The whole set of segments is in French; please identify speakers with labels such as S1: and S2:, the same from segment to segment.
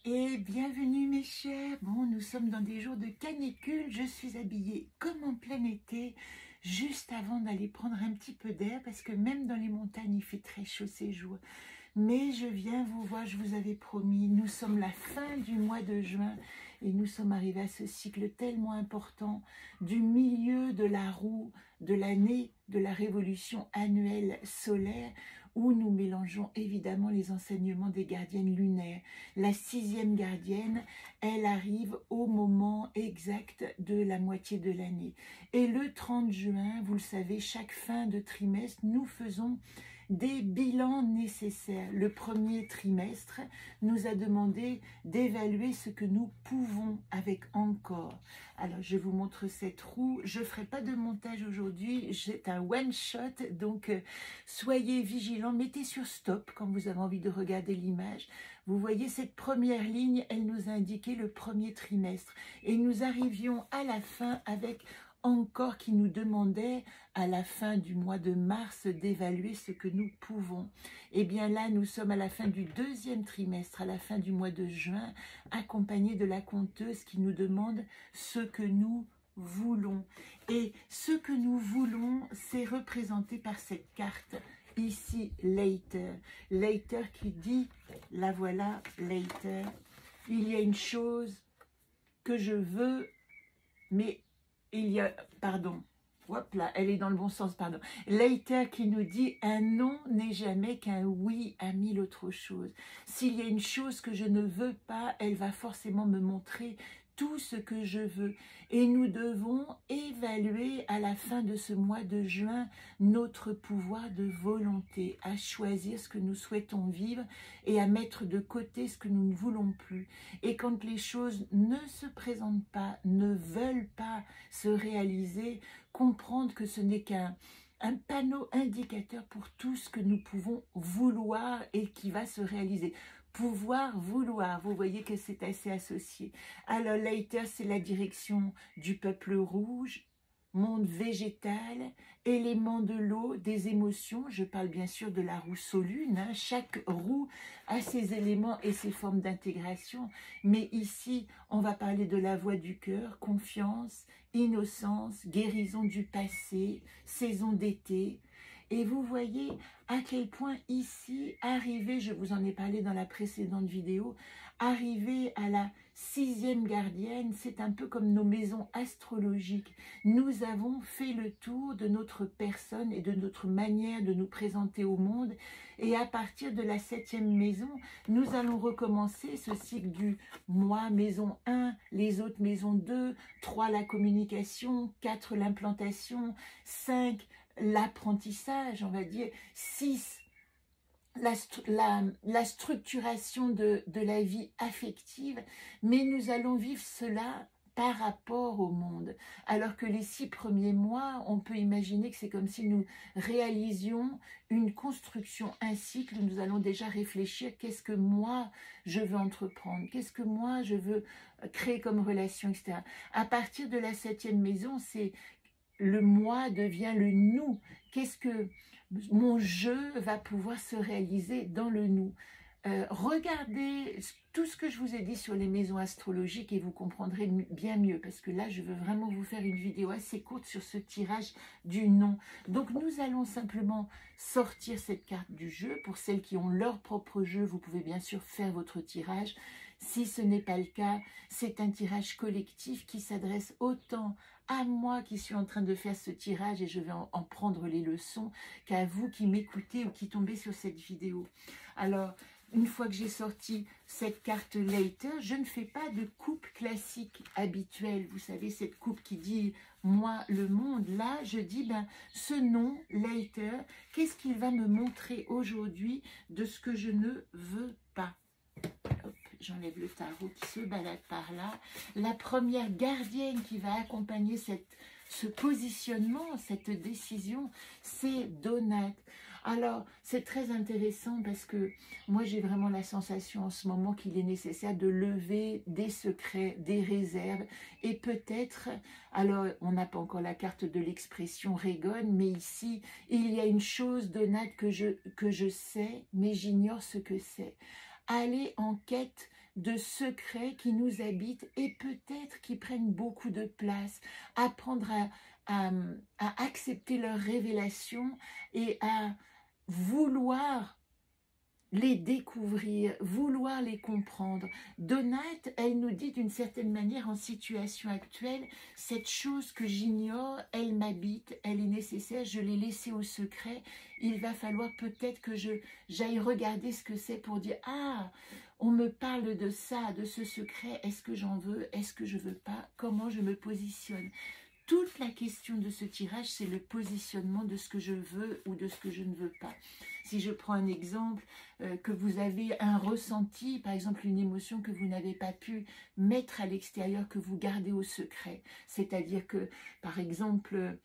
S1: Et bienvenue mes chers. Bon, nous sommes dans des jours de canicule. Je suis habillée comme en plein été, juste avant d'aller prendre un petit peu d'air, parce que même dans les montagnes, il fait très chaud ces jours. Mais je viens vous voir, je vous avais promis, nous sommes la fin du mois de juin et nous sommes arrivés à ce cycle tellement important du milieu de la roue de l'année de la révolution annuelle solaire, où nous mélangeons évidemment les enseignements des gardiennes lunaires. La 6e gardienne, elle arrive au moment exact de la moitié de l'année. Et le 30 juin, vous le savez, chaque fin de trimestre, nous faisons des bilans nécessaires. Le premier trimestre nous a demandé d'évaluer ce que nous pouvons avec encore. Alors, je vous montre cette roue. Je ne ferai pas de montage aujourd'hui. C'est un one-shot, donc soyez vigilants. Mettez sur stop quand vous avez envie de regarder l'image. Vous voyez cette première ligne, elle nous a indiqué le premier trimestre. Et nous arrivions à la fin avec encore qui nous demandait à la fin du mois de mars d'évaluer ce que nous pouvons. Et bien là, nous sommes à la fin du 2e trimestre, à la fin du mois de juin, accompagnés de la conteuse qui nous demande ce que nous voulons. Et ce que nous voulons, c'est représenté par cette carte. Ici, later. Later qui dit, la voilà, later. Il y a une chose que je veux, mais il y a, pardon, hop là, elle est dans le bon sens, pardon. Later qui nous dit, un non n'est jamais qu'un oui à 1000 autres choses. S'il y a une chose que je ne veux pas, elle va forcément me montrer tout ce que je veux. Et nous devons évaluer à la fin de ce mois de juin notre pouvoir de volonté, à choisir ce que nous souhaitons vivre et à mettre de côté ce que nous ne voulons plus. Et quand les choses ne se présentent pas, ne veulent pas se réaliser, comprendre que ce n'est qu'un panneau indicateur pour tout ce que nous pouvons vouloir et qui va se réaliser. Pouvoir, vouloir, vous voyez que c'est assez associé. Alors, later, c'est la direction du peuple rouge, monde végétal, élément de l'eau, des émotions. Je parle bien sûr de la roue solune. Hein. Chaque roue a ses éléments et ses formes d'intégration. Mais ici, on va parler de la voix du cœur, confiance, innocence, guérison du passé, saison d'été. Et vous voyez à quel point ici, arriver, je vous en ai parlé dans la précédente vidéo, arriver à la 6e gardienne, c'est un peu comme nos maisons astrologiques. Nous avons fait le tour de notre personne et de notre manière de nous présenter au monde. Et à partir de la 7e maison, nous allons recommencer ce cycle du moi, maison 1, les autres maisons 2, 3, la communication, 4, l'implantation, 5, l'apprentissage, on va dire, 6, la structuration de la vie affective, mais nous allons vivre cela par rapport au monde. Alors que les 6 premiers mois, on peut imaginer que c'est comme si nous réalisions une construction, un cycle où nous allons déjà réfléchir, qu'est-ce que moi je veux entreprendre, qu'est-ce que moi je veux créer comme relation, etc. À partir de la 7e maison, c'est le moi devient le nous. Qu'est-ce que mon je va pouvoir se réaliser dans le nous? Regardez tout ce que je vous ai dit sur les maisons astrologiques et vous comprendrez bien mieux, parce que là je veux vraiment vous faire une vidéo assez courte sur ce tirage du non. Donc nous allons simplement sortir cette carte du jeu. Pour celles qui ont leur propre jeu, vous pouvez bien sûr faire votre tirage. Si ce n'est pas le cas, c'est un tirage collectif qui s'adresse autant à moi qui suis en train de faire ce tirage et je vais en prendre les leçons, qu'à vous qui m'écoutez ou qui tombez sur cette vidéo. Alors, une fois que j'ai sorti cette carte later, je ne fais pas de coupe classique habituelle. Vous savez, cette coupe qui dit « moi, le monde ». Là, je dis ben, ce nom, later, qu'est-ce qu'il va me montrer aujourd'hui de ce que je ne veux pas? J'enlève le tarot qui se balade par là. La première gardienne qui va accompagner ce positionnement, cette décision, c'est Donate. Alors, c'est très intéressant parce que moi, j'ai vraiment la sensation en ce moment qu'il est nécessaire de lever des secrets, des réserves et peut-être, alors, on n'a pas encore la carte de l'expression Régone, mais ici, il y a une chose, Donate, que je sais, mais j'ignore ce que c'est. Aller en quête de secrets qui nous habitent et peut-être qui prennent beaucoup de place. Apprendre à accepter leurs révélations et à vouloir les découvrir, vouloir les comprendre. Donate, elle nous dit d'une certaine manière en situation actuelle, cette chose que j'ignore, elle m'habite, elle est nécessaire, je l'ai laissée au secret, il va falloir peut-être que j'aille regarder ce que c'est pour dire, ah, on me parle de ça, de ce secret, est-ce que j'en veux, est-ce que je veux pas, comment je me positionne. Toute la question de ce tirage, c'est le positionnement de ce que je veux ou de ce que je ne veux pas. Si je prends un exemple, que vous avez un ressenti, par exemple une émotion que vous n'avez pas pu mettre à l'extérieur, que vous gardez au secret. C'est-à-dire que, par exemple,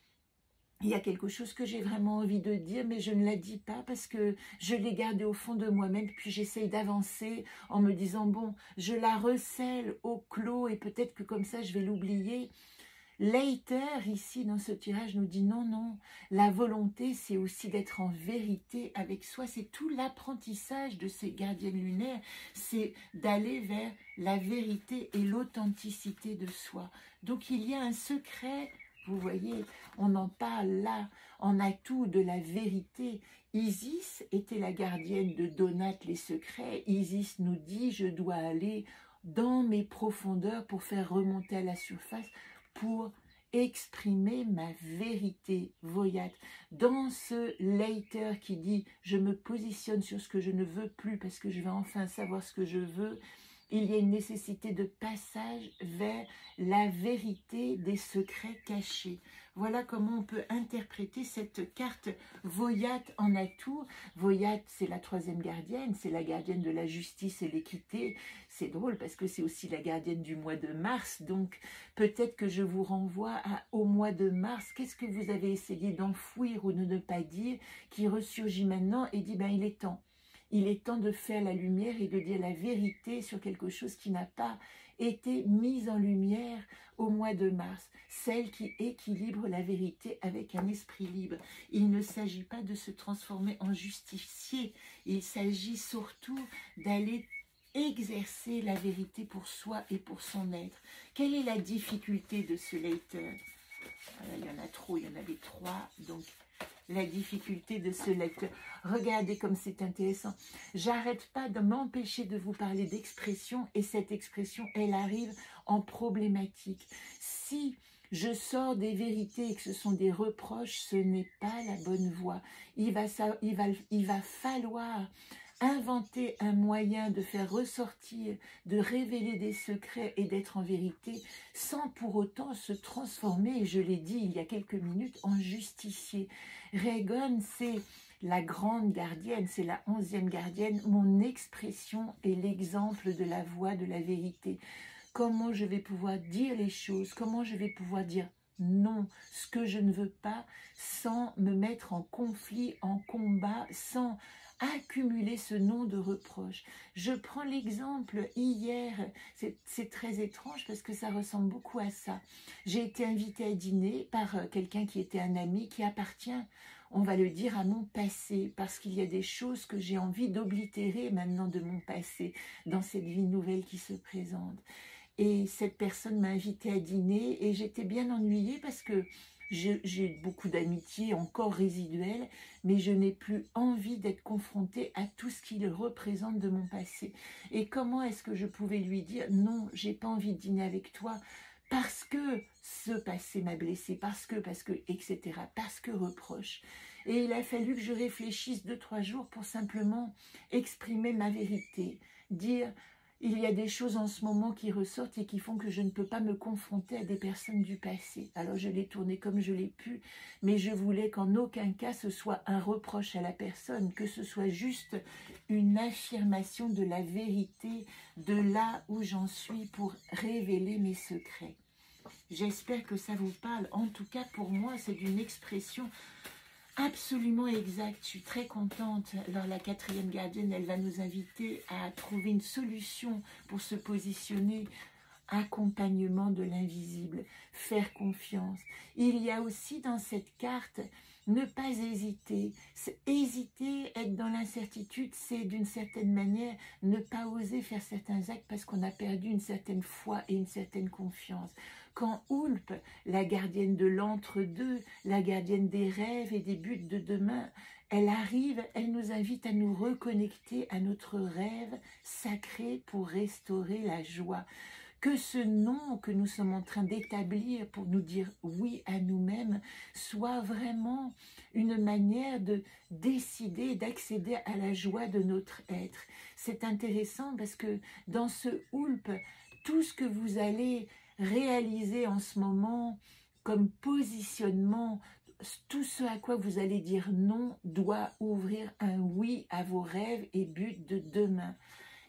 S1: il y a quelque chose que j'ai vraiment envie de dire, mais je ne la dis pas parce que je l'ai gardée au fond de moi-même, puis j'essaye d'avancer en me disant, bon, je la recèle au clos et peut-être que comme ça je vais l'oublier. Later, ici, dans ce tirage, nous dit non, non, la volonté, c'est aussi d'être en vérité avec soi. C'est tout l'apprentissage de ces gardiennes lunaires, c'est d'aller vers la vérité et l'authenticité de soi. Donc, il y a un secret, vous voyez, on en parle là, en atout de la vérité. Isis était la gardienne de Donate les secrets. Isis nous dit, je dois aller dans mes profondeurs pour faire remonter à la surface, pour exprimer ma vérité, Voyat. Dans ce later qui dit « je me positionne sur ce que je ne veux plus parce que je vais enfin savoir ce que je veux », il y a une nécessité de passage vers la vérité des secrets cachés. Voilà comment on peut interpréter cette carte Voyat en atout. Voyat, c'est la troisième gardienne, c'est la gardienne de la justice et l'équité. C'est drôle parce que c'est aussi la gardienne du mois de mars, donc peut-être que je vous renvoie au mois de mars. Qu'est-ce que vous avez essayé d'enfouir ou de ne pas dire qui ressurgit maintenant et dit ben il est temps. Il est temps de faire la lumière et de dire la vérité sur quelque chose qui n'a pas été mise en lumière au mois de mars, celle qui équilibre la vérité avec un esprit libre. Il ne s'agit pas de se transformer en justicier, il s'agit surtout d'aller exercer la vérité pour soi et pour son être. Quelle est la difficulté de ce later? Il y en a trop, il y en avait 3, donc la difficulté de ce lecteur. Regardez comme c'est intéressant. J'arrête pas de m'empêcher de vous parler d'expression et cette expression, elle arrive en problématique. Si je sors des vérités et que ce sont des reproches, ce n'est pas la bonne voie. Il va falloir inventer un moyen de faire ressortir, de révéler des secrets et d'être en vérité sans pour autant se transformer, et je l'ai dit il y a quelques minutes, en justicier. Regan, c'est la grande gardienne, c'est la 11e gardienne, mon expression est l'exemple de la voie de la vérité. Comment je vais pouvoir dire les choses, comment je vais pouvoir dire non, ce que je ne veux pas, sans me mettre en conflit, en combat, sans accumuler ce nom de reproche. Je prends l'exemple hier, c'est très étrange parce que ça ressemble beaucoup à ça. J'ai été invitée à dîner par quelqu'un qui était un ami qui appartient, on va le dire, à mon passé, parce qu'il y a des choses que j'ai envie d'oblitérer maintenant de mon passé, dans cette vie nouvelle qui se présente. Et cette personne m'a invitée à dîner et j'étais bien ennuyée parce que j'ai beaucoup d'amitié encore résiduelle, mais je n'ai plus envie d'être confrontée à tout ce qu'il représente de mon passé. Et comment est-ce que je pouvais lui dire « Non, j'ai pas envie de dîner avec toi parce que ce passé m'a blessée, parce que, etc., parce que reproche. » Et il a fallu que je réfléchisse 2-3 jours pour simplement exprimer ma vérité, dire « Il y a des choses en ce moment qui ressortent et qui font que je ne peux pas me confronter à des personnes du passé. » Alors je l'ai tourné comme je l'ai pu, mais je voulais qu'en aucun cas ce soit un reproche à la personne, que ce soit juste une affirmation de la vérité, de là où j'en suis pour révéler mes secrets. J'espère que ça vous parle. En tout cas, pour moi, c'est une expression absolument exact, je suis très contente. Alors la 4e gardienne, elle va nous inviter à trouver une solution pour se positionner. Accompagnement de l'invisible, faire confiance. Il y a aussi dans cette carte Ne pas hésiter. Hésiter, être dans l'incertitude, c'est d'une certaine manière ne pas oser faire certains actes parce qu'on a perdu une certaine foi et une certaine confiance. Quand Oulp, la gardienne de l'entre-deux, la gardienne des rêves et des buts de demain, elle arrive, elle nous invite à nous reconnecter à notre rêve sacré pour restaurer la joie. Que ce nom que nous sommes en train d'établir pour nous dire oui à nous-mêmes soit vraiment une manière de décider, d'accéder à la joie de notre être. C'est intéressant parce que dans ce Oulp, tout ce que vous allez réaliser en ce moment comme positionnement, tout ce à quoi vous allez dire non doit ouvrir un oui à vos rêves et buts de demain.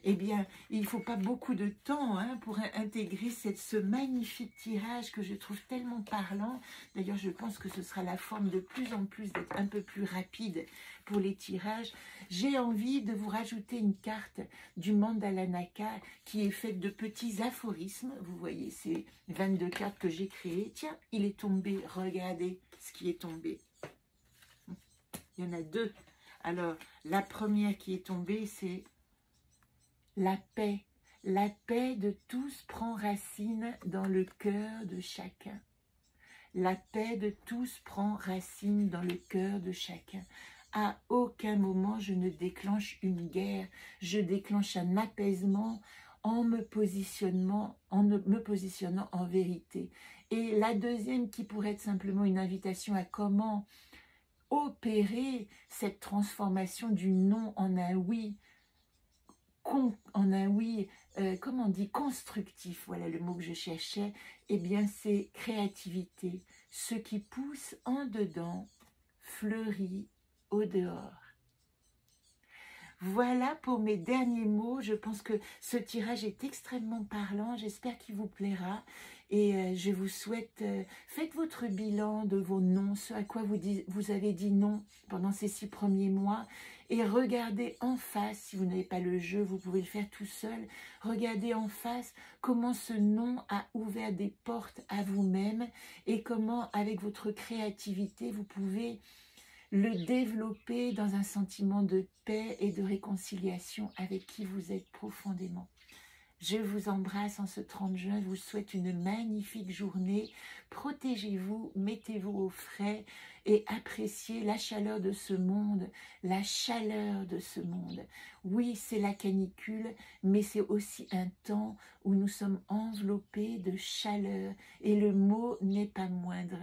S1: Eh bien, il ne faut pas beaucoup de temps pour intégrer ce magnifique tirage que je trouve tellement parlant. D'ailleurs, je pense que ce sera la forme de plus en plus d'être un peu plus rapide pour les tirages. J'ai envie de vous rajouter une carte du Mandala Naka qui est faite de petits aphorismes. Vous voyez, c'est 22 cartes que j'ai créées. Tiens, il est tombé. Regardez ce qui est tombé. Il y en a deux. Alors, la première qui est tombée, c'est la paix. La paix de tous prend racine dans le cœur de chacun. La paix de tous prend racine dans le cœur de chacun. À aucun moment je ne déclenche une guerre, je déclenche un apaisement en me positionnant en vérité. Et la deuxième qui pourrait être simplement une invitation à comment opérer cette transformation du non en un oui, comment on dit, constructif, voilà le mot que je cherchais, eh bien c'est créativité. Ce qui pousse en dedans fleurit au dehors. Voilà pour mes derniers mots. Je pense que ce tirage est extrêmement parlant. J'espère qu'il vous plaira. Et je vous souhaite, faites votre bilan de vos noms, ce à quoi vous avez dit non pendant ces 6 premiers mois. Et regardez en face, si vous n'avez pas le jeu, vous pouvez le faire tout seul. Regardez en face comment ce non a ouvert des portes à vous-même et comment, avec votre créativité, vous pouvez le développer dans un sentiment de paix et de réconciliation avec qui vous êtes profondément. Je vous embrasse en ce 30 juin, je vous souhaite une magnifique journée. Protégez-vous, mettez-vous au frais et appréciez la chaleur de ce monde, la chaleur de ce monde. Oui, c'est la canicule, mais c'est aussi un temps où nous sommes enveloppés de chaleur et le mot n'est pas moindre.